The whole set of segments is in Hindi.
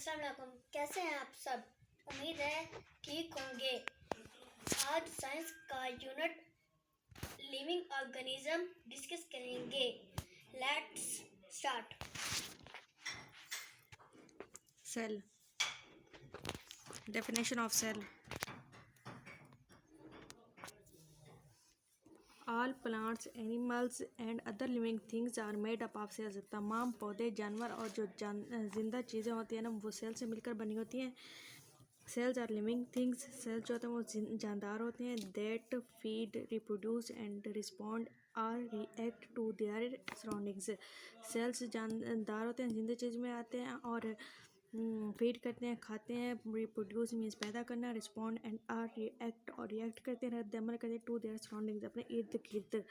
अस्सलाम वालेकुम, कैसे हैं आप सब? उम्मीद है ठीक होंगे। आज साइंस का यूनिट लिविंग ऑर्गेनिज्म डिस्कस करेंगे। Let's start. Cell. Definition of cell. All plants, animals and other living things are made up of cells. तमाम पौधे, जानवर और जो जिंदा चीज़ें होती हैं ना, वो सेल से मिलकर बनी होती हैं। Cells are living things. Cells जो होते हैं वो जानदार होते हैं। That feed, reproduce and respond or react to their surroundings. Cells जानदार होते हैं, जिंदा चीज़ में आते हैं और फीड करते हैं, खाते हैं। रिप्रोड्यूस मीन्स पैदा करना। रिस्पॉन्ड एंड आर रिएक्ट और रिएक्ट करते हैं, रद्द अमल करते हैं टू देयर सराउंडिंग्स, अपने इर्द गिर्द।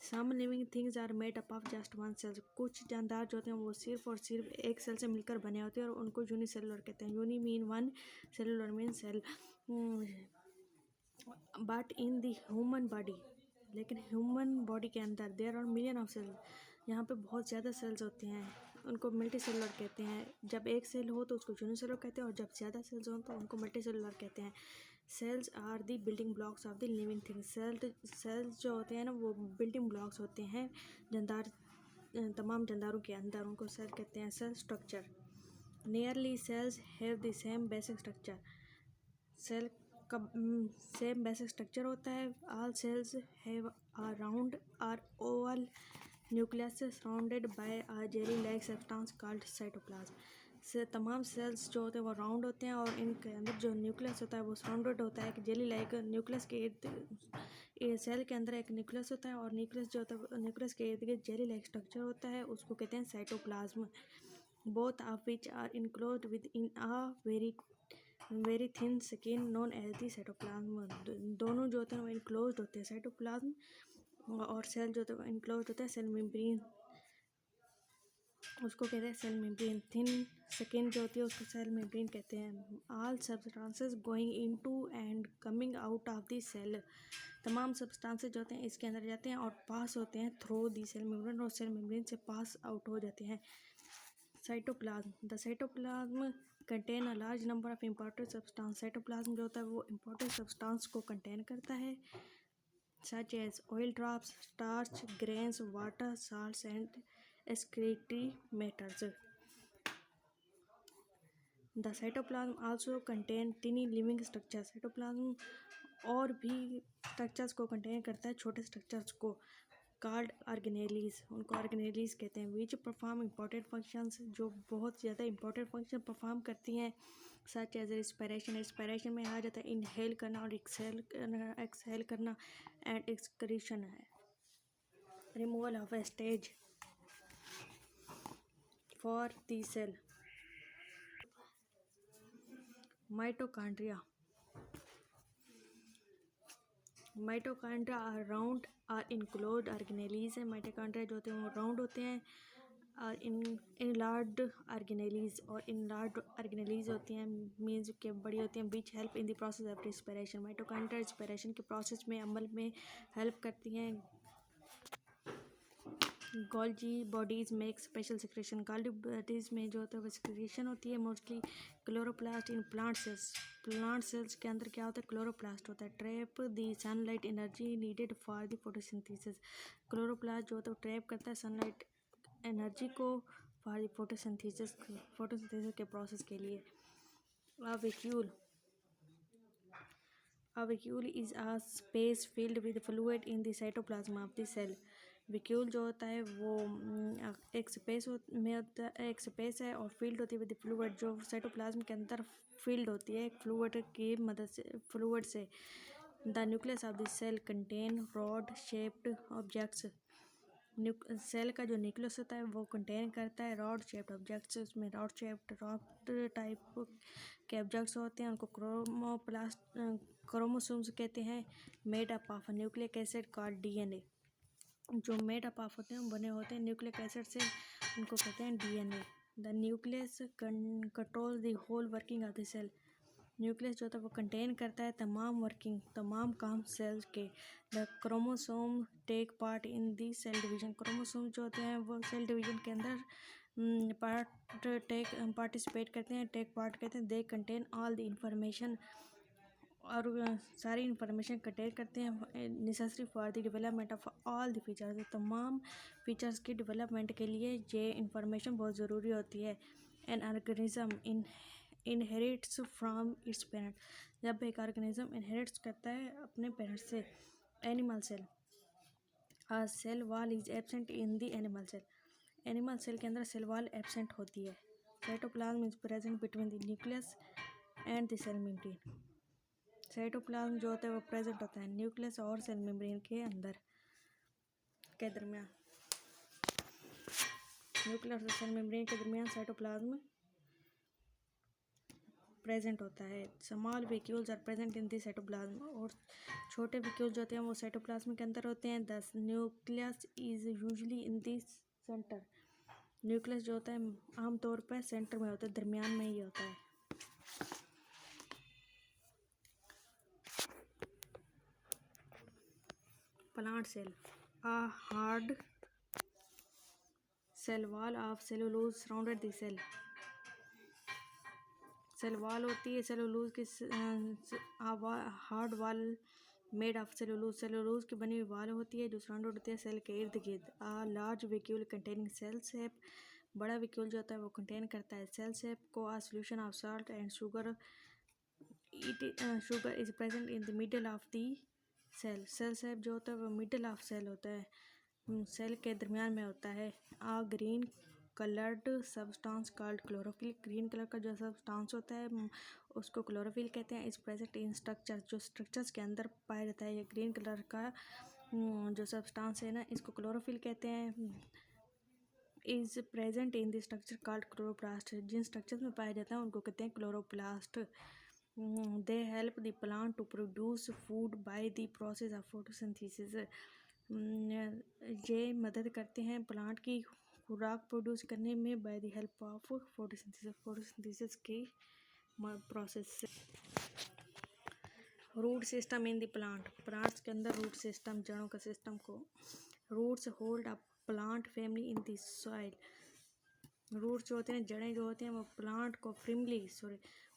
Some living things are made up of just one cell. कुछ जानदार जो होते हैं वो सिर्फ और सिर्फ एक सेल से मिलकर बने होते हैं और उनको यूनिसेलुलर कहते हैं। Uni mean one, cellular mean cell. But in the human body, लेकिन ह्यूमन बॉडी के अंदर there are million of cells. यहाँ पे बहुत ज़्यादा सेल्स होते हैं, उनको मल्टी सेलुलर कहते हैं। जब एक सेल हो तो उसको यूनिसेलुलर कहते हैं और जब ज़्यादा सेल्स हो तो उनको मल्टी सेलुलर कहते हैं। Cells are the building blocks of the living things. Cells जो होते हैं ना वो बिल्डिंग ब्लॉक्स होते हैं जानदार, तमाम जानदारों के अंदर, उनको सेल कहते हैं। Cell structure. Nearly cells have the same basic structure. Cell का सेम बेसिक स्ट्रक्चर होता है। All cells have a round or oval nucleus surrounded by a jelly like substance called cytoplasm. से तमाम सेल्स जो होते हैं वो राउंड होते हैं और इनके अंदर जो न्यूक्लियस होता है वो सराउंडेड होता है कि जेली लाइक। न्यूक्लियस के इर्द सेल के अंदर एक न्यूक्लियस होता है और न्यूक्लियस जो होता है न्यूक्लियस के इर्द गिर्द जेली लाइक स्ट्रक्चर होता है, उसको कहते हैं cytoplasm. Both of which are enclosed within a very thin skin known as the cytoplasm. दोनों जो होते हैं वो इनक्लोज्ड होते हैं, साइटोप्लाज्म और सेल जो होता है वो इनक्लोज्ड होता है सेल मेम्ब्रेन, उसको कहते हैं सेल मेम्ब्रेन। थिन स्किन जो होती है उसको सेल मेम्ब्रेन कहते हैं। All substances going into and coming out of the cell. तमाम सब्सटेंसेस जो होते हैं इसके अंदर जाते हैं और पास होते हैं थ्रू दी सेल मेम्ब्रेन और सेल मेम्ब्रेन से पास आउट हो जाते हैं। Cytoplasm. The cytoplasm contain a large number of important substance. Cytoplasm जो होता है वो इम्पोर्टेंट सब्सटेंस को कंटेन करता है, such as oil drops, starch, grains, water, salts and excretory matters. The cytoplasm also contain tiny living structures. cytoplasm और भी स्ट्रक्चर्स को कंटेन करता है, छोटे स्ट्रक्चर्स को, कॉल्ड ऑर्गेनेलीज, उनको ऑर्गेनेलीज कहते हैं। विच परफॉर्म इंपॉर्टेंट फंक्शंस, जो बहुत ज़्यादा इंपॉर्टेंट फंक्शन परफॉर्म करती हैं, सच एज रिस्पिरेशन। रिस्पिरेशन में आ जाता है इनहेल करना और एक्सहेल करना, एंड एक्सक्रीशन है removal of wastage for the cell. Mitochondria. Mitochondria are round और इनक्लोज्ड ऑर्गेनेलीज है। माइटोकॉन्ड्रिया जो होते हैं वो राउंड होते हैं और इनलार्ड ऑर्गेनेलीज, और इनलार्ड ऑर्गेनेलीज होती हैं मीन्स के बड़ी होती हैं, which help in the process of respiration. Mitochondria respiration के प्रोसेस में अमल में हेल्प करती हैं। Golgi bodies make special secretion. Golgi bodies में जो होता है वो सिक्रेशन होती है mostly chloroplast in plant cells. Plant cells के अंदर क्या होता है, क्लोरोप्लास्ट होता है। Trap the sunlight energy needed for the photosynthesis. Chloroplast जो होता है वो ट्रैप करता है सनलाइट एनर्जी को फॉर द फोटोसिंथेसिस के प्रोसेस के लिए। A vacuole is a space filled with fluid in the cytoplasm of the cell. Vacuole जो होता है वो एक स्पेस में होता है, एक स्पेस है और फील्ड होती है विद फ्लूइड, जो साइटोप्लाज्म के अंदर फील्ड होती है एक फ्लूइड की मदद से, फ्लूइड से। The nucleus of the cell contain rod shaped objects. Cell का जो न्यूक्लियस होता है वो कंटेन करता है रॉड शेप्ड ऑब्जेक्ट्स। उसमें रॉड शेप्ड रॉड टाइप के ऑब्जेक्ट्स होते हैं, उनको क्रोमोसोम्स कहते हैं। Made up of nucleic acid called DNA. जो मेड अप ऑफ होते हैं बने होते हैं न्यूक्लिक एसिड से, उनको कहते हैं DNA. The nucleus control the whole working of the cell. Nucleus जो होता है वो कंटेन करता है तमाम काम सेल के। The chromosome take part in the cell division. Chromosome जो होते हैं वो सेल डिवीजन के अंदर पार्टिसिपेट करते हैं, टेक पार्ट कहते हैं। They contain all the information, और सारी इंफॉर्मेशन कंटेन करते हैं necessary for the development of all the features, तमाम फीचर्स की डेवलपमेंट के लिए ये इंफॉर्मेशन बहुत ज़रूरी होती है। An organism inherits from its parent, जब एक ऑर्गेनिज्म इनहेरिट्स करता है अपने पेरेंट से। Animal cell, a cell wall is absent in the animal cell, animal cell के अंदर सेल वॉल एब्सेंट होती है। Cytoplasm is present between the nucleus and the cell membrane, cytoplasm जो होता है वो प्रेजेंट होता है न्यूक्लियस और सेल मेम्ब्रेन के अंदर के दरमियान। न्यूक्लियस और सेल मेम्ब्रेन के दरमियान साइटोप्लाज्म प्रेजेंट होता है। Small vacuoles are present in the cytoplasm, और छोटे वेक्यूल्स जो होते हैं वो साइटोप्लाज्म के अंदर होते हैं। दस nucleus is usually in the centre, nucleus जो होता है आमतौर पर सेंटर में होता है, दरमियान में ही होता है। Plant cell, a hard cell wall of cellulose surrounded the cell, cell wall होती है सेलुलोज की, hard wall made of cellulose, cellulose की बनी हुई वॉल होती है जो सराउंडेड होती है सेल के इर्द गिर्द। आ लार्ज वैक्यूल कंटेनिंग सेल सेप, बड़ा वैक्यूल जो होता है वो कंटेन करता है सेल सेप को। A solution of salt and sugar, sugar is present in the middle of the cell, cell sap जो होता है वो मिडल ऑफ सेल होता है, सेल के दरमियान में होता है। A green coloured substance called chlorophyll, green colour का जो सब्सटेंस होता है उसको क्लोरोफिल कहते हैं। इस प्रेजेंट इन स्ट्रक्चर, जो स्ट्रक्चर्स के अंदर पाया जाता है ये ग्रीन कलर का जो सब्सटेंस है ना इसको क्लोरोफिल कहते हैं। Is present in the structure called chloroplast, जिन स्ट्रक्चर्स में पाया जाता है उनको कहते हैं chloroplast. They help the plant to produce food by the process of photosynthesis, ये मदद करते हैं प्लांट की खुराक प्रोड्यूस करने में by the help of photosynthesis, photosynthesis की प्रोसेस से। Root system in the plant, plants के अंदर रूट सिस्टम, जड़ों का सिस्टम को। Roots hold a plant family in the soil, roots जो होते हैं जड़ें जो होती हैं वो प्लांट को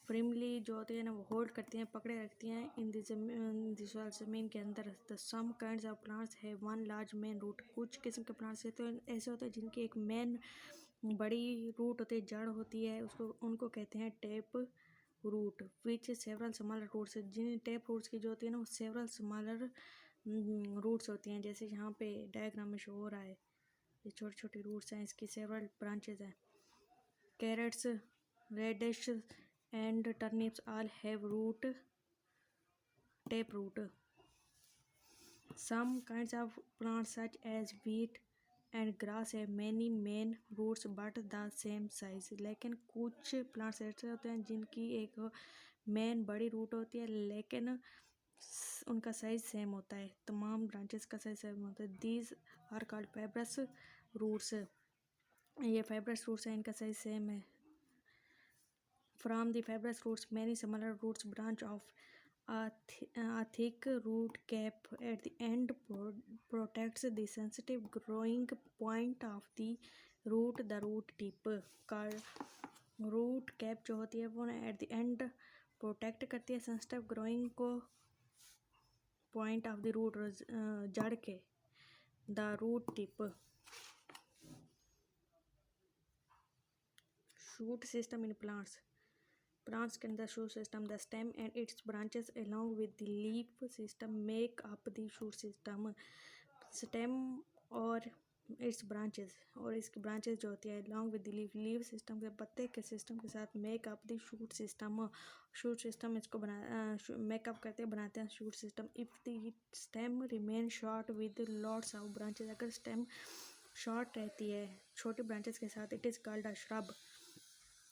फ्रिमली जो होते हैं ना वो होल्ड करती हैं, पकड़े रखती हैं इन द सॉइल, ज़मीन के अंदर। The some kinds of plants है वन लार्ज मेन रूट, कुछ किस्म के प्लांट्स तो ऐसे होते हैं जिनकी एक मेन बड़ी रूट होती है, जड़ होती है, उसको उनको कहते हैं टेप रूट। विच सेवरल स्मॉलर रूट्स, जिन टेप रूट्स की जो होती है ना वो सेवरल स्मॉलर रूट्स होती हैं, जैसे यहाँ पे डायग्राम में शो हो रहा है ये छोटी छोटी रूट्स हैं, इसकी सेवरल ब्रांचेज हैं। Carrots, radish and turnips all have tape root. Some kinds of plants such as wheat and grass have many main roots but the same size, लेकिन कुछ प्लांट्स ऐसे होते हैं जिनकी एक मेन बड़ी रूट होती है लेकिन उनका साइज सेम होता है, तमाम ब्रांचेस का साइज सेम होता है। These are called fibrous roots, ये फाइब्रस रूट्स हैं, इनका साइज सेम है। From the fibrous roots, many smaller roots branch off. A thick root cap at the end protects the sensitive growing point of the root, the root tip. Root cap जो होती है वो at the end protect करती है sensitive growing को point of the root, जड़ के, the root tip. Shoot system in plants, plants के अंदर shoot system, the stem and its branches along with the leaf system make up the shoot system. stem और its branches, और इसकी branches जो होती है along with the leaf system के पत्ते के system के साथ make up the shoot system. shoot system इसको make up करते बनाते हैं shoot system. if the stem remain short with lots of branches, अगर stem short रहती है छोटी branches के साथ, it is called a shrub,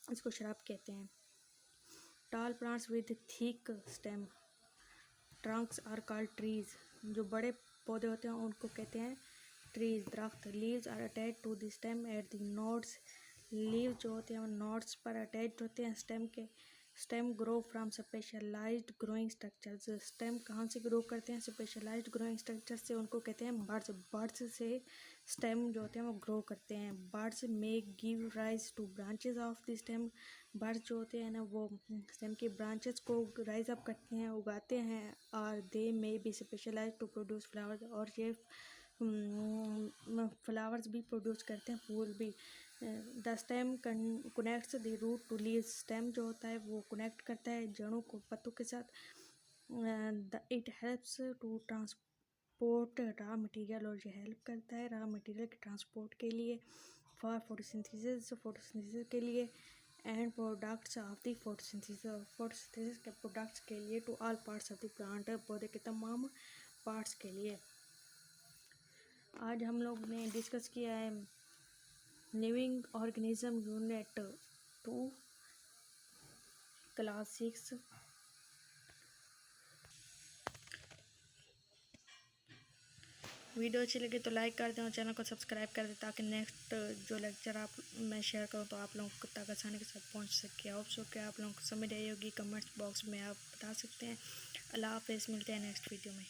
इसको shrub कहते हैं। Tall plants with thick stem trunks are called trees, जो बड़े पौधे होते हैं उनको कहते हैं trees, दरख्त। Leaves are attached to the stem at the nodes, leaves जो होते हैं वो nodes पर attached होते हैं stem के, stem grow from specialised growing structures. Stem कहाँ से ग्रो करते हैं? स्पेशलाइज्ड ग्रोइंग स्ट्रक्चर से, उनको कहते हैं बर्ड्स। बर्ड्स से स्टेम जो होते हैं वो ग्रो करते हैं। Birds may give rise two branches of the stem. Birds जो होते हैं ना वो स्टेम की ब्रांचेस को राइज अप करते हैं, उगाते हैं। और they may be specialise to produce flowers, और ये फ्लावर्स भी प्रोड्यूस करते हैं, फूल भी। The stem connects the root to leaves. Stem जो होता है वो कनेक्ट करता है जड़ों को पत्तों के साथ। It helps to transport raw material, और ये हेल्प करता है रॉ मटेरियल के ट्रांसपोर्ट के लिए। फॉर फोटोसिंथेसिस के लिए। End products of the photosynthesis के प्रोडक्ट्स के लिए। To all parts of the plant, पौधे के तमाम पार्ट्स के लिए। आज हम लोग ने डिस्कस किया है living organism unit 2 class 6। Video अच्छी लगी तो लाइक कर दें और चैनल को सब्सक्राइब कर दें, ताकि नेक्स्ट जो लेक्चर मैं शेयर करूं तो आप लोगों तक आसानी के साथ पहुंच सके। होप सो कि आप लोगों को समझ आई होगी। कमेंट्स बॉक्स में आप बता सकते हैं। अल्लाह हाफ़िज़, मिलते हैं नेक्स्ट वीडियो में।